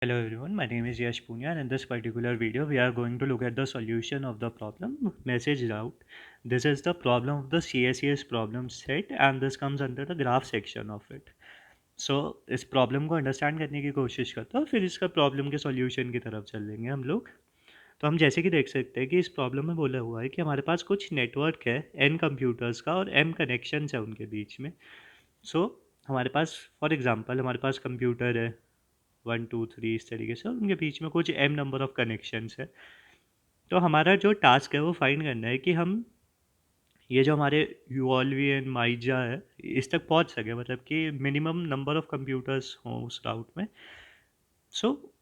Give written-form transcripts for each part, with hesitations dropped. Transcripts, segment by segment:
Hello everyone, my name is Yash Punya and in this particular video we are going to look at the solution of the problem message route. This is the problem of the CSES problem set and this comes under the graph section of it. So इस problem को understand करने की कोशिश करता हूँ फिर इसका problem के सॉल्यूशन की तरफ चल देंगे हम लोग। तो हम जैसे कि देख सकते हैं कि इस प्रॉब्लम में बोला हुआ है कि हमारे पास कुछ नेटवर्क है n कंप्यूटर्स का और m कनेक्शंस है उनके बीच में। सो हमारे पास फॉर एग्जांपल हमारे पास कंप्यूटर है 1 2 3 इस तरीके से और उनके बीच में कुछ m नंबर ऑफ कनेक्शंस है। तो हमारा जो टास्क है वो फाइंड करना है कि हम ये जो हमारे यूओलवी एंड माइजा है इस तक पहुंच सके, मतलब कि मिनिमम नंबर ऑफ कंप्यूटर्स हों उस राउट में। सो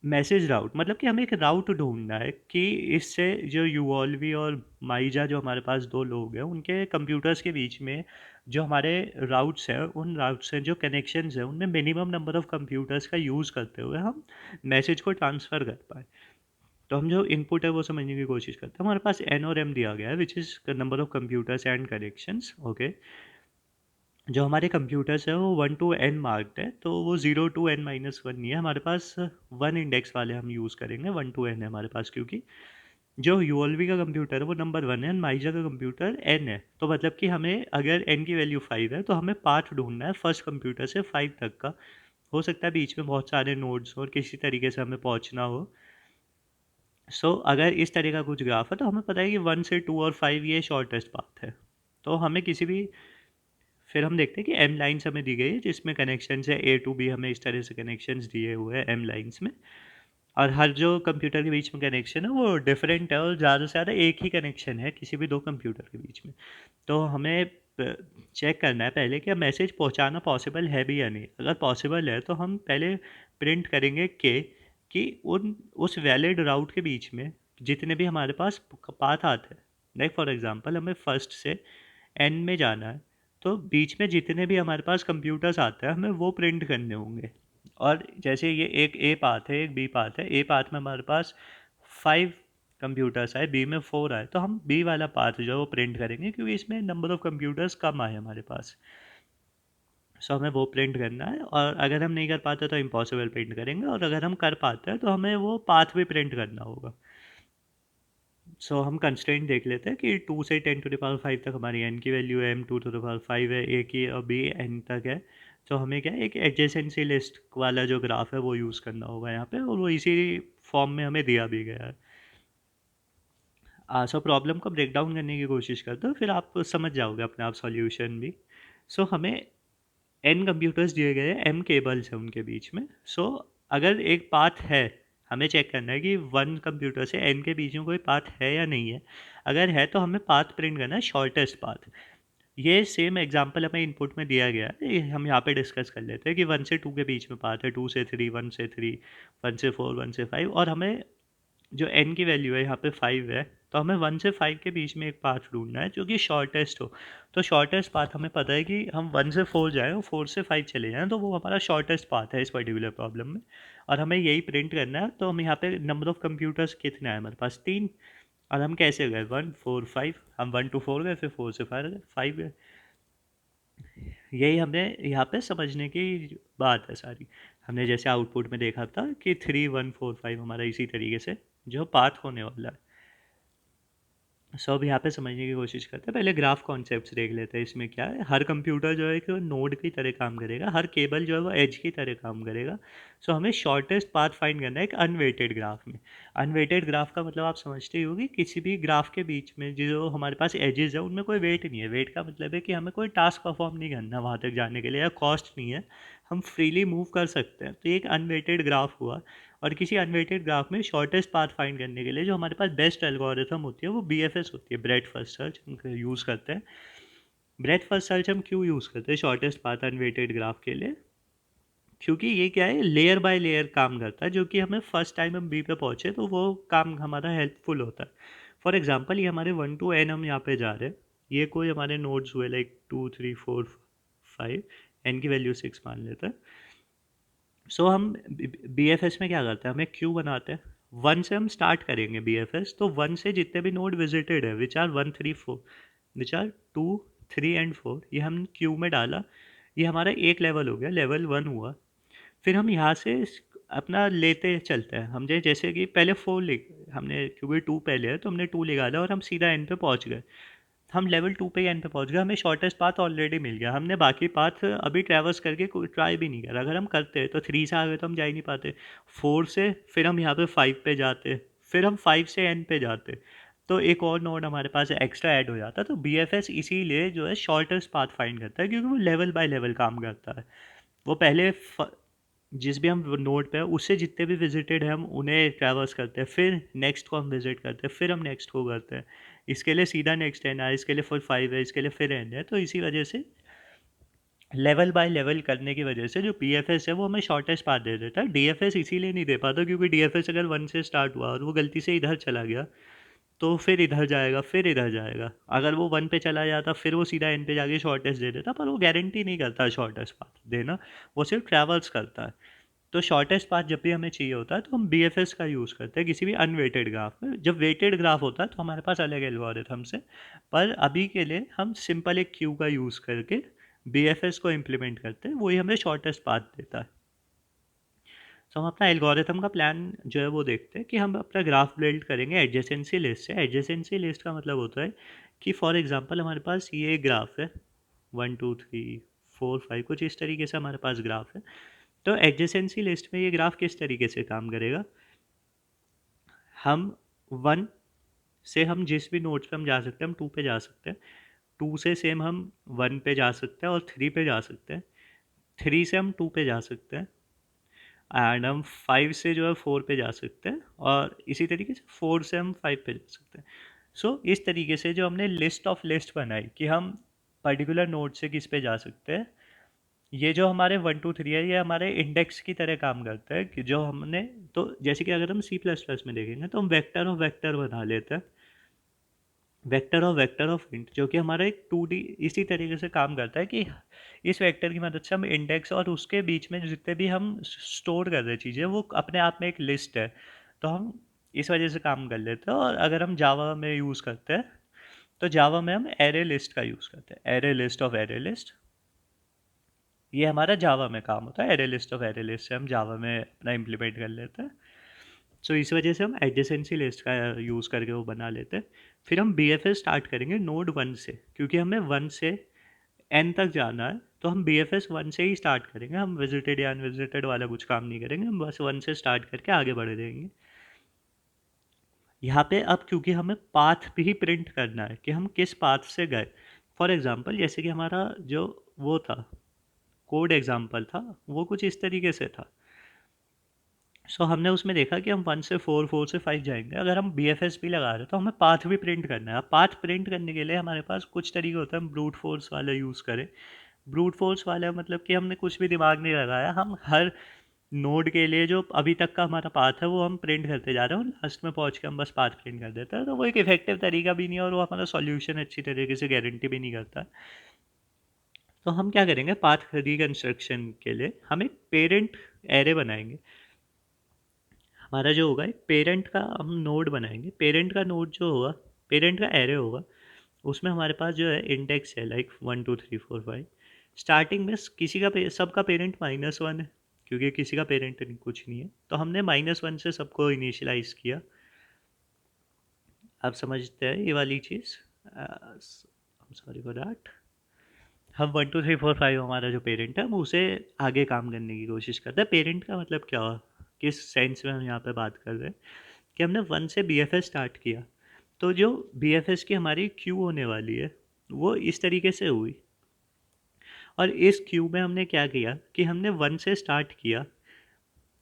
मैसेज राउट मतलब कि हमें एक राउट ढूंढना है कि इससे जो यूओलवी और माइजा जो हमारे पास दो लोग हैं उनके कंप्यूटर्स के बीच में जो हमारे राउट्स हैं उन राउट्स से जो कनेक्शंस हैं उनमें मिनिमम नंबर ऑफ कंप्यूटर्स का यूज़ करते हुए हम मैसेज को ट्रांसफ़र कर पाए। तो हम जो इनपुट है वो समझने की कोशिश करते हैं। हमारे पास एन और एम दिया गया है which is number of computers and connections. Okay, जो हमारे कंप्यूटर्स है वो 1 to n मार्क्ड है, तो वो 0 to n-1 नहीं है हमारे पास। 1 इंडेक्स वाले हम यूज़ करेंगे, 1 to n है हमारे पास क्योंकि जो यूएलवी का कंप्यूटर है वो नंबर 1 है, माइजा का कंप्यूटर n है। तो मतलब कि हमें अगर n की वैल्यू 5 है तो हमें पाथ ढूंढना है फर्स्ट कंप्यूटर से 5 तक का। हो सकता है बीच में बहुत सारे नोड्स और किसी तरीके से हमें पहुंचना हो। अगर इस तरह का कुछ ग्राफ है तो हमें पता है कि 1 से 2 और 5 ये शॉर्टेस्ट पाथ है। तो हमें किसी भी फिर हम देखते हैं कि एम लाइन्स हमें दी गई है जिसमें कनेक्शन है ए टू बी, हमें इस तरह से कनेक्शंस दिए हुए हैं एम लाइन्स में। और हर जो कंप्यूटर के बीच में कनेक्शन है वो डिफरेंट है और ज़्यादा से ज़्यादा एक ही कनेक्शन है किसी भी दो कंप्यूटर के बीच में। तो हमें चेक करना है पहले कि मैसेज पहुंचाना पॉसिबल है भी या नहीं। अगर पॉसिबल है तो हम पहले प्रिंट करेंगे कि उन उस वैलिड राउट के बीच में जितने भी हमारे पास पाथ आते हैं, लाइक फॉर एग्जांपल हमें फर्स्ट से एन में जाना है, तो बीच में जितने भी हमारे पास कंप्यूटर्स आते हैं हमें वो प्रिंट करने होंगे। और जैसे ये एक ए पाथ है एक बी पाथ है, ए पाथ में हमारे पास 5 कंप्यूटर्स आए, बी में 4 आए, तो हम बी वाला पाथ जो है वो प्रिंट करेंगे क्योंकि इसमें नंबर ऑफ कंप्यूटर्स कम आए हमारे पास। हमें वो प्रिंट करना है और अगर हम नहीं कर पाते तो इम्पॉसिबल प्रिंट करेंगे और अगर हम कर पाते हैं तो हमें वो पाथ भी प्रिंट करना होगा। हम कंस्ट्रेंट देख लेते हैं कि 2 से 10⁵ तक हमारी n की वैल्यू है, m 2⁵ है, a की अभी n तक है। तो हमें क्या है, एक एडजेसेंसी लिस्ट वाला जो ग्राफ है वो यूज़ करना होगा यहाँ पे और वो इसी फॉर्म में हमें दिया भी गया है। प्रॉब्लम को ब्रेक डाउन करने की कोशिश करते हो फिर आप समझ जाओगे अपने आप सॉल्यूशन भी। हमें n कंप्यूटर्स दिए गए हैं, m केबल्स हैं उनके बीच में। अगर एक पाथ है, हमें चेक करना है कि 1 कंप्यूटर से n के बीच में कोई पाथ है या नहीं है। अगर है तो हमें पाथ प्रिंट करना है शॉर्टेस्ट पाथ। ये सेम एग्जांपल हमें इनपुट में दिया गया है, ये हम यहाँ पे डिस्कस कर लेते हैं कि 1 से 2 के बीच में पाथ है, 2 से 3, 1 से 3, 1 से 4, 1 से 5 और हमें जो n की वैल्यू है यहाँ पे 5 है। तो हमें 1 से 5 के बीच में एक पाथ ढूंढना है जो कि शॉर्टेस्ट हो। तो शॉर्टेस्ट पाथ हमें पता है कि हम 1 से 4 जाएँ और 4 से 5 चले जाएँ, तो वो हमारा शॉर्टेस्ट पाथ है इस पर्टिकुलर प्रॉब्लम में और हमें यही प्रिंट करना है। तो हम यहाँ पे नंबर ऑफ कंप्यूटर्स कितने आए हमारे पास 3। और हम कैसे गए 1 4 5, हम 1 to 4 गए फिर 4 से 5 गए। यही हमने यहाँ पे समझने की बात है सारी। हमने जैसे आउटपुट में देखा था कि 3 1 4 5 हमारा इसी तरीके से जो पाथ होने वाला है। अब यहाँ पे समझने की कोशिश करते हैं। पहले ग्राफ कॉन्सेप्ट्स देख लेते हैं। इसमें क्या है, हर कंप्यूटर जो है कि नोड की तरह काम करेगा, हर केबल जो है वो एज की तरह काम करेगा। हमें शॉर्टेस्ट पाथ फाइंड करना है एक अनवेटेड ग्राफ में। अनवेटेड ग्राफ का मतलब आप समझते ही होगी, किसी भी ग्राफ के बीच में जो हमारे पास एजेस है उनमें कोई वेट नहीं है। वेट का मतलब है कि हमें कोई टास्क परफॉर्म नहीं करना वहाँ तक जाने के लिए, या कॉस्ट नहीं है, हम फ्रीली मूव कर सकते हैं। तो ये एक अनवेटेड ग्राफ हुआ। और किसी अनवेटेड ग्राफ में शॉर्टेस्ट पाथ फाइंड करने के लिए जो हमारे पास बेस्ट एल्गोरिथम होती है वो BFS होती है, ब्रेथ फर्स्ट सर्च हम यूज़ करते हैं। ब्रेथ फर्स्ट सर्च हम क्यों यूज़ करते हैं शॉर्टेस्ट पाथ अनवेटेड ग्राफ के लिए, क्योंकि ये क्या है, लेयर बाय लेयर काम करता है, जो कि हमें फर्स्ट टाइम हम बी पे पहुँचे तो वो काम हमारा हेल्पफुल होता है। फॉर एग्जाम्पल ये हमारे 1 to n हम यहाँ पे जा रहे हैं, ये कोई हमारे नोड्स हुए लाइक 2 3 4 5, n की वैल्यू 6 मान लेते हैं। हम BFS में क्या करते हैं, हमें क्यू बनाते हैं। 1 से हम स्टार्ट करेंगे BFS, तो 1 से जितने भी नोड विजिटेड है which are 1 3 4, which are 2 3 and 4, ये हम क्यू में डाला। ये हमारा एक लेवल हो गया, लेवल 1 हुआ। फिर हम यहाँ से अपना लेते चलते हैं। हमने जैसे कि पहले 4 लिख हमने, क्योंकि 2 पहले है तो हमने 2 निकाला और हम सीधा एन पे पहुंच गए। हम लेवल 2 पे ही एन पे पहुंच गए, हमें शॉर्टेस्ट पाथ ऑलरेडी मिल गया। हमने बाकी पाथ अभी ट्रैवर्स करके कोई ट्राई भी नहीं करा। अगर हम करते तो 3 से आगे तो हम जा ही नहीं पाते। 4 से फिर हम यहाँ पे 5 पे जाते, फिर हम 5 से एन पे जाते, तो एक और नोड हमारे पास एक्स्ट्रा ऐड हो जाता। तो बी एफ एस इसीलिए जो है शॉर्टेस्ट पाथ फाइंड करता है, क्योंकि वो लेवल बाय लेवल काम करता है। वो पहले जिस भी हम नोड पे है उससे जितने भी विजिटेड हैं हम उन्हें ट्रैवर्स करते हैं, फिर नेक्स्ट को हम विजिट करते हैं, फिर हम नेक्स्ट को करते हैं। इसके लिए सीधा नेक्स्ट एन है, इसके लिए फिर 5 है, इसके लिए फिर एन है। तो इसी वजह से लेवल बाय लेवल करने की वजह से जो पी एफ एस है वो हमें शॉर्टेस्ट पाथ दे देता है। डी एफ एस इसीलिए नहीं दे पाता क्योंकि डी एफ एस अगर 1 से स्टार्ट हुआ और वो गलती से इधर चला गया तो फिर इधर जाएगा, फिर इधर जाएगा। अगर वो 1 पे चला जाता फिर वो सीधा एन पे जाके शॉर्टेस्ट दे देता, पर वो गारंटी नहीं करता शॉर्टेस्ट पाथ देना, वो सिर्फ ट्रैवल्स करता है। तो शॉर्टेस्ट पाथ जब भी हमें चाहिए होता है तो हम बी एफ एस का यूज़ करते हैं किसी भी अनवेटेड ग्राफ में। जब वेटेड ग्राफ होता है तो हमारे पास अलग एल्गोरिथम्स है, पर अभी के लिए हम सिंपल एक क्यू का यूज़ करके बी एफ एस को इम्प्लीमेंट करते हैं, वही हमें शॉर्टेस्ट पाथ देता है। तो हम अपना एल्गोरिथम का प्लान जो है वो देखते हैं कि हम अपना ग्राफ बिल्ड करेंगे एडजेसेंसी लिस्ट से। एडजेसेंसी लिस्ट का मतलब होता है कि फॉर एग्जांपल हमारे पास ये ग्राफ है 1 2 3 4 5, कुछ इस तरीके से हमारे पास ग्राफ है। तो एडजेसेंसी लिस्ट में ये ग्राफ किस तरीके से काम करेगा, हम 1 से हम जिस भी नोड्स पे हम जा सकते हैं हम 2 पे जा सकते हैं, 2 से सेम हम 1 पे जा सकते हैं और 3 पे जा सकते हैं, 3 से हम 2 पे जा सकते हैं, एंड हम 5 से जो है 4 पे जा सकते हैं, और इसी तरीके से 4 से हम 5 पे जा सकते हैं। सो इस तरीके से जो हमने लिस्ट ऑफ लिस्ट बनाई कि हम पर्टिकुलर नोड से किस पे जा सकते हैं, ये जो हमारे 1 2 3 है ये हमारे इंडेक्स की तरह काम करता है कि जो हमने, तो जैसे कि अगर हम सी प्लस प्लस में देखेंगे तो हम वेक्टर ऑफ वेक्टर बना लेते हैं, वेक्टर ऑफ इंट, जो कि हमारा एक 2D इसी तरीके से काम करता है कि इस वेक्टर की मदद से हम इंडेक्स और उसके बीच में जितने भी हम स्टोर कर रहे चीज़ें वो अपने आप में एक लिस्ट है, तो हम इस वजह से काम कर लेते हैं। और अगर हम जावा में यूज़ करते हैं तो जावा में हम एरे लिस्ट का यूज़ करते हैं, array list of array list, ये हमारा जावा में काम होता है। Array list of array list से हम जावा में अपना इम्प्लीमेंट कर लेते हैं। सो इस वजह से हम एडजेसेंसी लिस्ट का यूज़ करके वो बना लेते हैं। फिर हम बी एफ एस स्टार्ट करेंगे नोड 1 से, क्योंकि हमें 1 से एन तक जाना है, तो हम बी एफ एस 1 से ही स्टार्ट करेंगे। हम विजिटेड या अनविजिटेड वाला कुछ काम नहीं करेंगे, हम बस 1 से स्टार्ट करके आगे बढ़ जाएंगे। यहाँ पे अब क्योंकि हमें पाथ भी प्रिंट करना है कि हम किस पाथ से गए। फॉर एग्जांपल जैसे कि हमारा जो वो था कोड एग्जांपल था वो कुछ इस तरीके से था। सो हमने उसमें देखा कि हम 1 से 4 4 से 5 जाएंगे। अगर हम बी एफ एस भी लगा रहे हैं तो हमें पाथ भी प्रिंट करना है। अब पाथ प्रिंट करने के लिए हमारे पास कुछ तरीके होते हैं, हम ब्रूट फोर्स वाला यूज़ करें। ब्रूट फोर्स वाला मतलब कि हमने कुछ भी दिमाग नहीं लगाया, हम हर नोड के लिए जो अभी तक का हमारा पाथ है वो हम प्रिंट करते जा रहे हैं और लास्ट में पहुंच के हम बस पाथ प्रिंट कर देते हैं। तो वो एक इफेक्टिव तरीका भी नहीं है और वो हमारा सॉल्यूशन अच्छी तरीके से गारंटी भी नहीं करता। तो हम क्या करेंगे, पाथ रिकंस्ट्रक्शन के लिए हम एक पेरेंट एरे बनाएंगे। हमारा जो होगा एक पेरेंट का हम नोड बनाएंगे। पेरेंट का नोड जो होगा, पेरेंट का एरे होगा, उसमें हमारे पास जो है इंडेक्स है लाइक 1 2 3 4 5। स्टार्टिंग में किसी का सबका पेरेंट -1 है, क्योंकि किसी का पेरेंट कुछ नहीं है, तो हमने -1 से सबको इनिशियलाइज किया। आप समझते हैं ये वाली चीज़, सॉरी फॉर दैट। हम 1 2 3 4 5 हमारा जो पेरेंट है हम उसे आगे काम करने की कोशिश करते हैं। पेरेंट का मतलब क्या हुआ, किस सेंस में हम यहाँ पे बात कर रहे हैं कि हमने 1 से बी एफ एस स्टार्ट किया, तो जो बी एफ एस की हमारी क्यू होने वाली है वो इस तरीके से हुई। और इस क्यू में हमने क्या किया कि हमने 1 से स्टार्ट किया,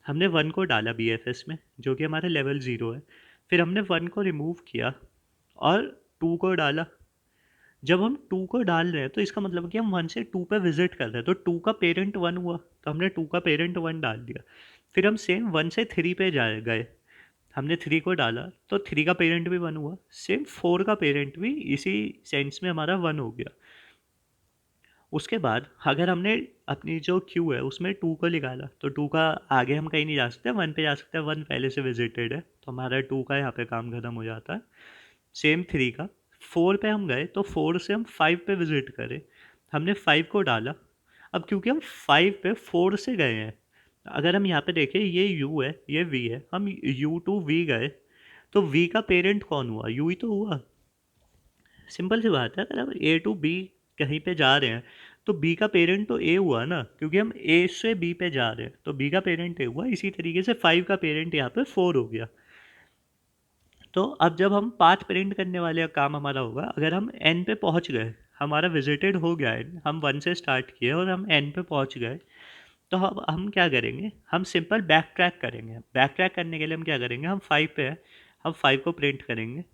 हमने 1 को डाला बी एफ एस में जो कि हमारा लेवल 0 है, फिर हमने 1 को रिमूव किया और 2 को डाला। जब हम 2 को डाल रहे हैं तो इसका मतलब कि हम 1 से 2 पे विजिट कर रहे हैं, तो 2 का पेरेंट 1 हुआ तो हमने 2 का पेरेंट 1 डाल दिया। फिर हम सेम 1 से 3 पे जा गए, हमने 3 को डाला तो 3 का पेरेंट भी 1 हुआ, सेम 4 का पेरेंट भी इसी सेंस में हमारा 1 हो गया। उसके बाद अगर हमने अपनी जो क्यू है उसमें 2 को निकाला तो 2 का आगे हम कहीं नहीं जा सकते, 1 पे जा सकते हैं, 1 पहले से विजिटेड है तो हमारा 2 का यहाँ पे काम खत्म हो जाता है। सेम 3 का 4 पे हम गए तो 4 से हम 5 पे विजिट करें, हमने 5 को डाला। अब क्योंकि हम 5 पे 4 से गए हैं अगर हम यहाँ पे देखें, ये u है, ये v है, हम u टू v गए, तो v का पेरेंट कौन हुआ? u ही तो हुआ। सिंपल सी बात है, अगर हम ए टू बी कहीं पे जा रहे हैं तो बी का पेरेंट तो ए हुआ ना, क्योंकि हम ए से बी पे जा रहे हैं, तो बी का पेरेंट ए हुआ। इसी तरीके से 5 का पेरेंट यहाँ पे 4 हो गया। तो अब जब हम पाथ प्रिंट करने वाले काम हमारा होगा, अगर हम एन पे पहुँच गए, हमारा विजिटेड हो गया है, हम 1 से स्टार्ट किए और हम एन पे पहुँच गए, तो हम क्या करेंगे, हम सिंपल बैक ट्रैक करेंगे। बैक ट्रैक करने के लिए हम क्या करेंगे, हम 5 पे हैं, हम 5 को प्रिंट करेंगे।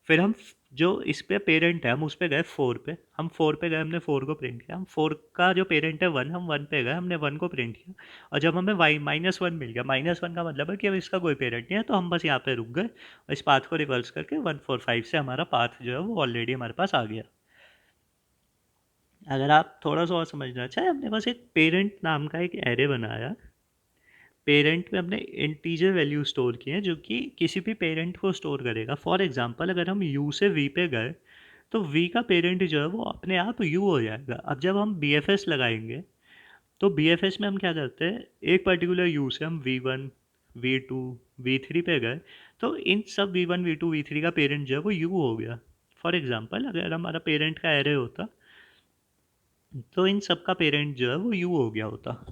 फिर हम जो इस पे पेरेंट है, हम उस पे गए 4 पे, हम 4 पे गए, हमने 4 को प्रिंट किया। हम 4 का जो पेरेंट है 1, हम 1 पे गए, हमने 1 को प्रिंट किया। और जब हमें वाई -1 मिल गया, -1 का मतलब है कि अब इसका कोई पेरेंट नहीं है, तो हम बस यहाँ पे रुक गए और इस पाथ को रिवर्स करके 1 4 5 से हमारा पाथ जो है वो ऑलरेडी हमारे पास आ गया। अगर आप थोड़ा सा और समझना चाहें, हमने बस एक पेरेंट नाम का एक एरे बनाया। पेरेंट में हमने इंटीजर वैल्यू स्टोर किए हैं जो कि किसी भी पेरेंट को स्टोर करेगा। फॉर एग्जांपल, अगर हम u से v पे गए, तो v का पेरेंट जो है वो अपने आप u हो जाएगा। अब जब हम bfs लगाएंगे, तो bfs में हम क्या करते हैं, एक पर्टिकुलर u से हम v1 v2 v3 पे गए, तो इन सब v1 v2 v3 का पेरेंट जो है वो u हो गया। फॉर एग्जांपल, अगर हमारा पेरेंट का एरे होता, तो इन सब का पेरेंट जो है वो u हो गया होता।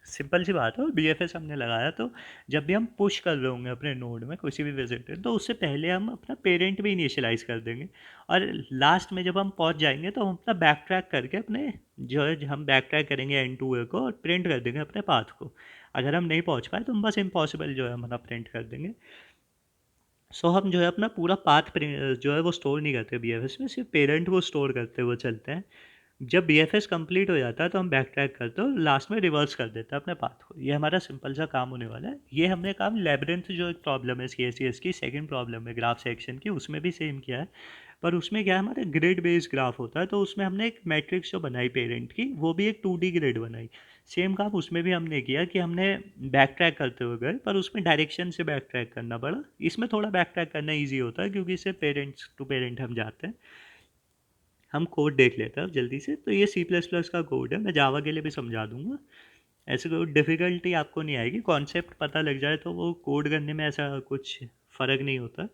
सिंपल सी बात है। और बी एफ एस हमने लगाया, तो जब भी हम पुश कर रहे होंगे अपने नोड में किसी भी विजिटर, तो उससे पहले हम अपना पेरेंट भी इनिशियलाइज कर देंगे। और लास्ट में जब हम पहुंच जाएंगे, तो हम अपना बैक ट्रैक करके अपने जो है, हम बैक ट्रैक करेंगे एन टू ए को और प्रिंट कर देंगे अपने पाथ को। अगर हम नहीं पहुंच पाए तो हम बस इम्पॉसिबल जो है हमारा प्रिंट कर देंगे। सो हम जो है अपना पूरा पाथ जो है वो स्टोर नहीं करते बी एफ एस में, सिर्फ पेरेंट को स्टोर करते हुए चलते हैं। जब बी एफ एस कम्प्लीट हो जाता है, तो हम बैक ट्रैक करते हैं और लास्ट में रिवर्स कर देते हैं अपने पाथ को। ये हमारा सिंपल सा काम होने वाला है। ये हमने काम लेब्रिंथ जो एक प्रॉब्लम है सी एस सी एस की, सेकेंड प्रॉब्लम है ग्राफ सेक्शन की, उसमें भी सेम किया है। पर उसमें क्या है, हमारा ग्रिड बेस्ड ग्राफ होता है, तो उसमें हमने एक मैट्रिक्स जो बनाई पेरेंट की, वो भी एक 2D ग्रिड बनाई। सेम काम उसमें भी हमने किया कि हमने बैक ट्रैक करते हुए गए, पर उसमें डायरेक्शन से बैक ट्रैक करना पड़ा। इसमें थोड़ा बैक ट्रैक करना ईजी होता है, क्योंकि इससे पेरेंट्स टू पेरेंट हम जाते हैं। हम कोड देख लेते हैं अब जल्दी से। तो ये सी प्लस प्लस का कोड है, मैं जावा के लिए भी समझा दूंगा। ऐसे कोई डिफ़िकल्टी आपको नहीं आएगी, कॉन्सेप्ट पता लग जाए तो वो कोड करने में ऐसा कुछ फ़र्क नहीं होता।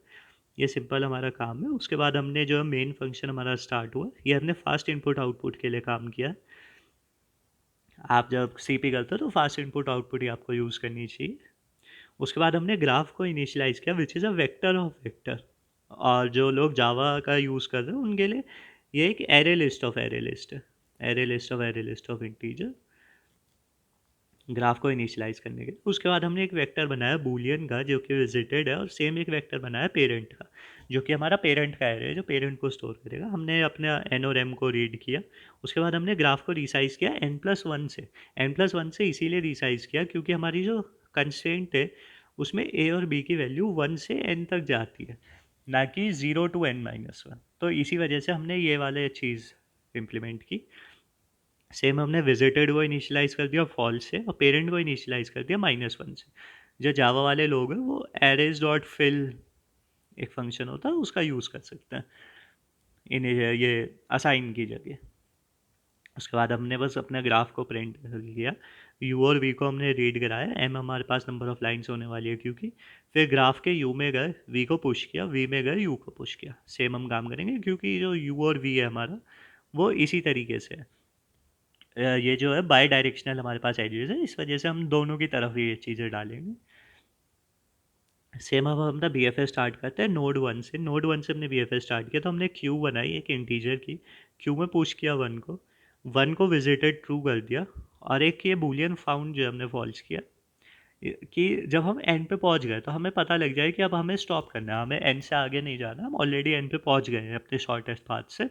ये सिंपल हमारा काम है। उसके बाद हमने जो मेन फंक्शन हमारा स्टार्ट हुआ, ये हमने फास्ट इनपुट आउटपुट के लिए काम किया। आप जब सी पी करते हो तो फास्ट इनपुट आउटपुट ही आपको यूज़ करनी चाहिए। उसके बाद हमने ग्राफ को इनिशियलाइज किया, which is a vector of vector. और जो लोग जावा का यूज़ कर रहे हैं उनके लिए ये एक array list of array list है, array list of array list of integer, graph को इनिशियलाइज करने के लिए। उसके बाद हमने एक वेक्टर बनाया बूलियन का, जो कि विजिटेड है, और सेम एक वेक्टर बनाया पेरेंट का, जो कि हमारा पेरेंट का एरे है, जो पेरेंट को स्टोर करेगा। हमने अपने एन और एम को रीड किया। उसके बाद हमने ग्राफ को रिसाइज किया n+1 से। n+1 से इसीलिए रिसाइज किया क्योंकि हमारी जो कंस्ट्रेंट है उसमें ए और बी की वैल्यू 1 से n तक जाती है, ना कि 0 to n-1। तो इसी वजह से हमने ये वाले चीज़ इम्प्लीमेंट की। सेम हमने विजिटेड को इनिशियलाइज कर दिया फॉल्स से, और पेरेंट को इनिशियलाइज कर दिया -1 से। जो जावा वाले लोग हैं वो एरेज डॉट फिल एक फंक्शन होता है, उसका यूज़ कर सकते हैं इन्हें, ये असाइन की जगह। उसके बाद हमने बस अपने ग्राफ को प्रिंट किया, यू और वी को हमने रीड कराया, एम हमारे पास नंबर ऑफ लाइंस होने वाली है क्योंकि। फिर ग्राफ के यू में गए, वी को पुश किया, वी में गए, यू को पुश किया। सेम हम काम करेंगे क्योंकि जो यू और वी है हमारा, वो इसी तरीके से है। ये जो है बाई डायरेक्शनल हमारे पास एजेस है, इस वजह से हम दोनों की तरफ ये चीज़ें डालेंगे। सेम अब हम ना बी एफ एस स्टार्ट करते हैं नोड 1 से। नोड 1 से हमने बी एफ एस स्टार्ट किया, तो हमने क्यू बनाई एक इंटीजर की, क्यू में पुश किया 1 को विजिटेड ट्रू कर दिया, और एक ये बूलियन फाउंड जो हमने फॉल्स किया, कि जब हम एंड पे पहुंच गए तो हमें पता लग जाए कि अब हमें स्टॉप करना है, हमें एंड से आगे नहीं जाना, हम ऑलरेडी एंड पे पहुंच गए हैं अपने शॉर्टेस्ट पाथ से।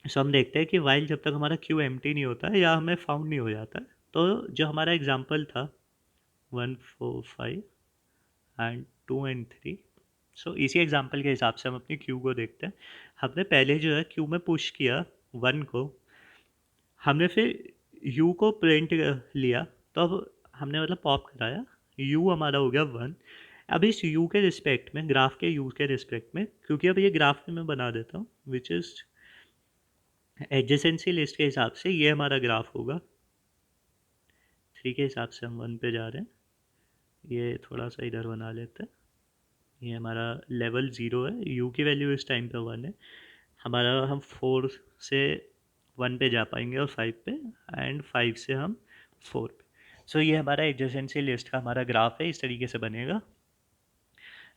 सो हम देखते हैं कि वाइल जब तक हमारा क्यू एम्प्टी नहीं होता है या हमें फाउंड नहीं हो जाता है, तो जो हमारा एग्जांपल था 1 4 5 एंड 2 एंड 3, सो इसी एग्जांपल के हिसाब से हम अपनी क्यू को देखते हैं। हमने पहले जो है क्यू में पुश किया 1 को, हमने फिर यू को प्रिंट लिया, तो अब हमने मतलब पॉप कराया, यू हमारा हो गया 1। अब इस यू के रिस्पेक्ट में, ग्राफ के यू के रिस्पेक्ट में, क्योंकि अब ये ग्राफ में मैं बना देता हूँ विच इज़ एडजेसेंसी लिस्ट के हिसाब से, ये हमारा ग्राफ होगा 3 के हिसाब से हम 1 पे जा रहे हैं। ये थोड़ा सा इधर बना लेते हैं। ये हमारा लेवल 0 है, यू की वैल्यू इस टाइम पे 1 है हमारा। हम 4 से 1 पे जा पाएंगे और 5 पे, एंड 5 से हम 4 पे। सो ये हमारा एडजेसेंसी लिस्ट का हमारा ग्राफ है, इस तरीके से बनेगा।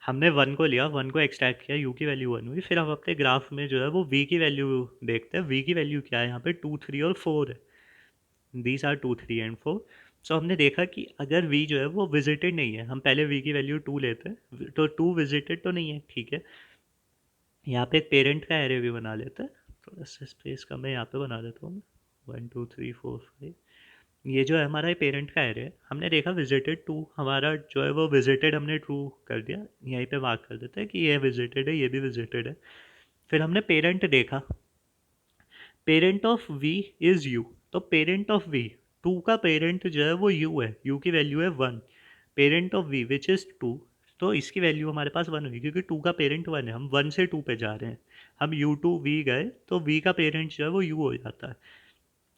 हमने 1 को लिया, 1 को एक्सट्रैक्ट किया, यू की वैल्यू 1 हुई। फिर हम अपने ग्राफ में जो है वो वी की वैल्यू देखते हैं। वी की वैल्यू क्या है यहाँ पे, 2, 3 और 4 है। These are 2, 3 and 4। सो हमने देखा कि अगर वी जो है वो विजिटेड नहीं है, हम पहले वी की वैल्यू 2 लेते हैं, तो 2 विजिटेड तो नहीं है, ठीक है। यहाँ पे एक पेरेंट का एरे भी बना लेते हैं। थोड़ा सा स्पेस कम है, यहाँ पे बना देता हूँ मैं। 1, 2, 3, 4, 5। ये जो है हमारा पेरेंट का एरे है। हमने देखा विजिटेड 2 हमारा जो है वो विजिटेड हमने ट्रू कर दिया, यहीं पे मार्क कर देते हैं कि ये विजिटेड है, ये भी विजिटेड है। फिर हमने पेरेंट देखा, parent of v is u. तो पेरेंट ऑफ वी, 2 का पेरेंट जो है वो यू है, यू की वैल्यू है 1। Parent of v which is 2, तो इसकी वैल्यू हमारे पास 1 हुई, क्योंकि 2 का पेरेंट 1 है। हम 1 से 2 पे जा रहे हैं, हम यू टू वी गए तो वी का पेरेंट जो है वो यू हो जाता है।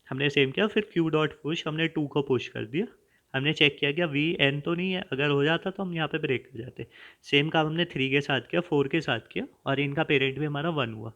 हमने सेम किया, फिर क्यू डॉट पुश, हमने 2 को पुश कर दिया। हमने चेक किया कि वी एन तो नहीं है, अगर हो जाता तो हम यहाँ पे ब्रेक कर जाते। सेम काम हमने 3 के साथ किया, 4 के साथ किया, और इनका पेरेंट भी हमारा 1 हुआ।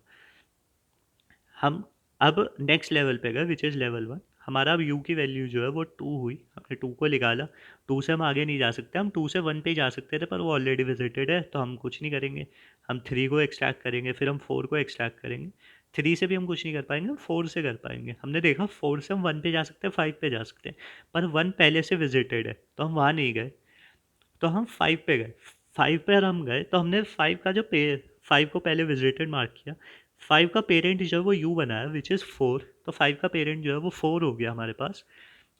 हम अब नेक्स्ट लेवल पे गए विच इज़ लेवल 1। हमारा अब यू की वैल्यू जो है वो 2 हुई, हमने 2 को निकाला। 2 से हम आगे नहीं जा सकते, हम 2 से 1 पे ही जा सकते थे, पर वो ऑलरेडी विजिटेड है तो हम कुछ नहीं करेंगे। हम 3 को एक्सट्रैक्ट करेंगे, फिर हम 4 को एक्सट्रैक्ट करेंगे। 3 से भी हम कुछ नहीं कर पाएंगे, हम 4 से कर पाएंगे। हमने देखा 4 से हम 1 पे जा सकते हैं, 5 पे जा सकते हैं, पर 1 पहले से विजिटेड है तो हम वहाँ नहीं गए, तो हम 5 पे गए। 5 पर हम गए तो हमने 5 का जो पे 5 को पहले विजिटेड मार्क किया। 5 का पेरेंट जो है वो यू बनाया विच इज़ 4, तो 5 का पेरेंट जो है वो 4 हो गया हमारे पास।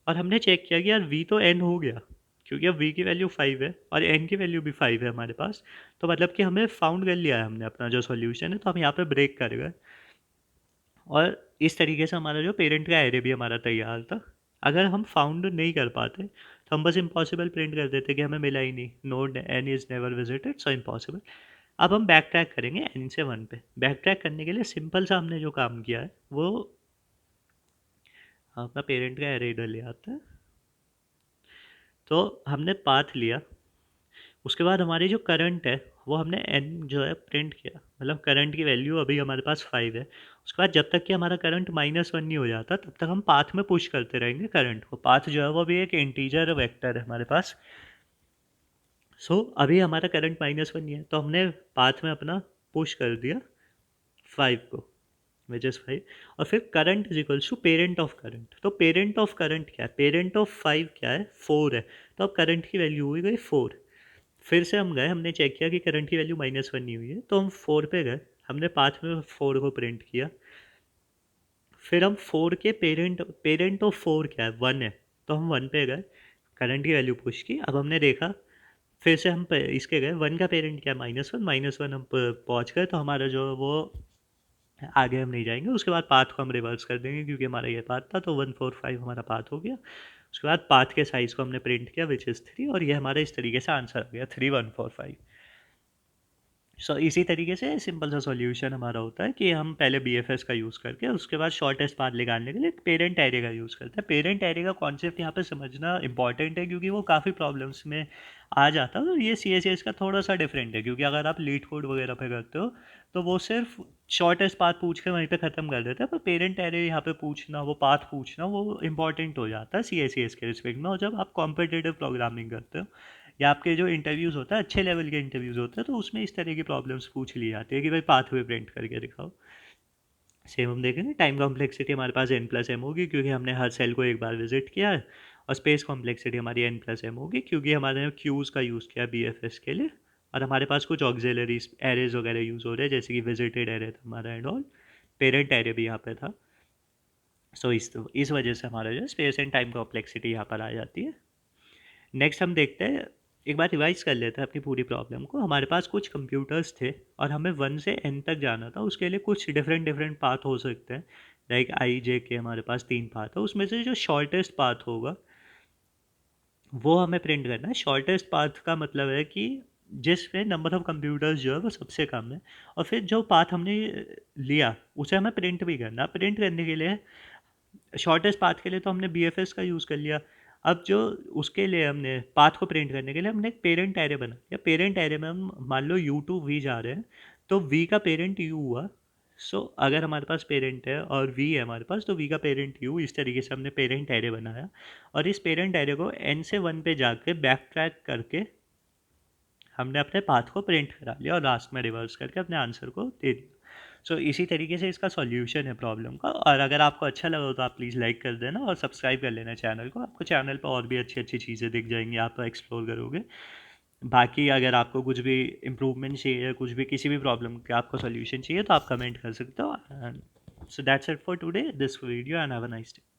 और हमने चेक किया कि यार वी तो एन हो गया, क्योंकि अब वी की वैल्यू 5 है और एन की वैल्यू भी 5 है हमारे पास। तो मतलब कि हमें फाउंड कर लिया है हमने अपना जो सॉल्यूशन है, तो हम यहाँ पे ब्रेक कर गए। और इस तरीके से हमारा जो पेरेंट का एरे भी हमारा तैयार था। अगर हम फाउंड नहीं कर पाते तो हम बस इम्पॉसिबल प्रिंट कर देते कि हमें मिला ही नहीं, node n is never visited, so impossible. अब हम बैक ट्रैक करेंगे एन से 1 पे। बैक ट्रैक करने के लिए सिंपल सा हमने जो काम किया है वो, अपना पेरेंट का एरे इधर ले आते हैं। तो हमने पाथ लिया, उसके बाद हमारी जो करंट है वो हमने एन जो है प्रिंट किया, मतलब करंट की वैल्यू अभी हमारे पास 5 है। उसके बाद जब तक कि हमारा करंट -1 नहीं हो जाता तब तक हम पाथ में पुश करते रहेंगे करंट को। पाथ जो है वो भी एक इंटीजर वेक्टर है हमारे पास। अभी हमारा करंट -1 नहीं है, तो हमने पाथ में अपना पुश कर दिया 5 को, विच इज़ 5। और फिर current is equals to parent of current. तो पेरेंट ऑफ करंट क्या है, पेरेंट ऑफ 5 क्या है, 4 है। तो अब करंट की वैल्यू हुई गई 4। फिर से हम गए, हमने चेक किया कि करंट की वैल्यू -1 नहीं हुई है, तो हम 4 पे गए, हमने पाथ में 4 को प्रिंट किया। फिर हम 4 के पेरेंट ऑफ 4 क्या है, 1 है, तो हम 1 पे गए, करंट की वैल्यू पुश की। अब हमने देखा, फिर से हम इसके गए, 1 का पेरेंट क्या है, -1, -1 हम पहुँच गए, तो हमारा जो है वो आगे हम नहीं जाएंगे। उसके बाद पाथ को हम रिवर्स कर देंगे, क्योंकि हमारा ये पाथ था, तो 1, 4, 5 हमारा पाथ हो गया। उसके बाद पाथ के साइज़ को हमने प्रिंट किया विच इज़ 3, और ये हमारा इस तरीके से आंसर आ गया 3, 1, 4, 5। इसी तरीके से सिंपल सा सॉल्यूशन हमारा होता है कि हम पहले बीएफएस का यूज़ करके उसके बाद शॉर्टेस्ट पाथ निकालने के लिए पेरेंट एरे का यूज़ करते हैं। पेरेंट एरे का कॉन्सेप्ट यहाँ पे समझना इंपॉर्टेंट है, क्योंकि वो काफ़ी प्रॉब्लम्स में आ जाता है। और ये CSS का थोड़ा सा डिफरेंट है, क्योंकि अगर आप लीड कोड वगैरह पे करते हो तो वो सिर्फ शॉर्टेस्ट पाथ पूछ के वहीं पे ख़त्म कर देता है, पर पेरेंट एरे यहाँ पे पूछना, वो पाथ पूछना, वो इंपॉर्टेंट हो जाता है CSS के रिस्पेक्ट में। और जब आप कॉम्पिटिटिव प्रोग्रामिंग करते हो या आपके जो इंटरव्यूज़ होता है, अच्छे लेवल के इंटरव्यूज़ होते हैं, तो उसमें इस तरह की प्रॉब्लम्स पूछ ली जाती है कि भाई पाथवे प्रिंट करके दिखाओ। सेम हम देखेंगे, टाइम कॉम्प्लेक्सिटी हमारे पास n+m होगी, क्योंकि हमने हर सेल को एक बार विजिट किया है। और स्पेस कॉम्प्लेक्सिटी हमारी n+m होगी, क्योंकि हमारे क्यूज़ का यूज़ किया BFS के लिए। और हमारे पास कुछ ऑक्सिलरी एरेज वगैरह यूज़ हो रहे हैं, जैसे कि विजिटेड एरे था हमारा एंड ऑल, पेरेंट एरे भी यहाँ पे था। इस वजह से हमारा जो स्पेस एंड टाइम कॉम्प्लेक्सिटी यहाँ पर आ जाती है। नेक्स्ट हम देखते हैं, एक बार रिवाइज कर लेते हैं अपनी पूरी प्रॉब्लम को। हमारे पास कुछ कंप्यूटर्स थे और हमें 1 से n तक जाना था। उसके लिए कुछ डिफरेंट डिफरेंट पाथ हो सकते हैं, लाइक IJK हमारे पास 3 पाथ है, उसमें से जो शॉर्टेस्ट पाथ होगा वो हमें प्रिंट करना है। शॉर्टेस्ट पाथ का मतलब है कि जिसमें नंबर ऑफ़ कंप्यूटर्स जो है वो सबसे कम है। और फिर जो पाथ हमने लिया उसे हमें प्रिंट भी करना। प्रिंट करने के लिए शॉर्टेस्ट पाथ के लिए तो हमने BFS का यूज़ कर लिया। अब जो उसके लिए हमने पाथ को प्रिंट करने के लिए हमने एक पेरेंट एरे बना, या पेरेंट एरे में हम मान लो यू टू वी जा रहे हैं, तो वी का पेरेंट यू हुआ। सो अगर हमारे पास पेरेंट है और वी है हमारे पास, तो वी का पेरेंट यू, इस तरीके से हमने पेरेंट एरे बनाया। और इस पेरेंट एरे को एन से वन पे जाके बैक ट्रैक करके हमने अपने पाथ को प्रिंट करा लिया और लास्ट में रिवर्स करके अपने आंसर को दे दिया। सो इसी तरीके से इसका सॉल्यूशन है प्रॉब्लम का। और अगर आपको अच्छा लगा हो तो आप प्लीज़ लाइक कर देना और सब्सक्राइब कर लेना चैनल को। आपको चैनल पर और भी अच्छी अच्छी चीज़ें दिख जाएंगी, आप एक्सप्लोर करोगे। बाकी अगर आपको कुछ भी इम्प्रूवमेंट चाहिए, कुछ भी किसी भी प्रॉब्लम का आपको सॉल्यूशन चाहिए, तो आप कमेंट कर सकते हो। So that's it for today this video, and have a nice day.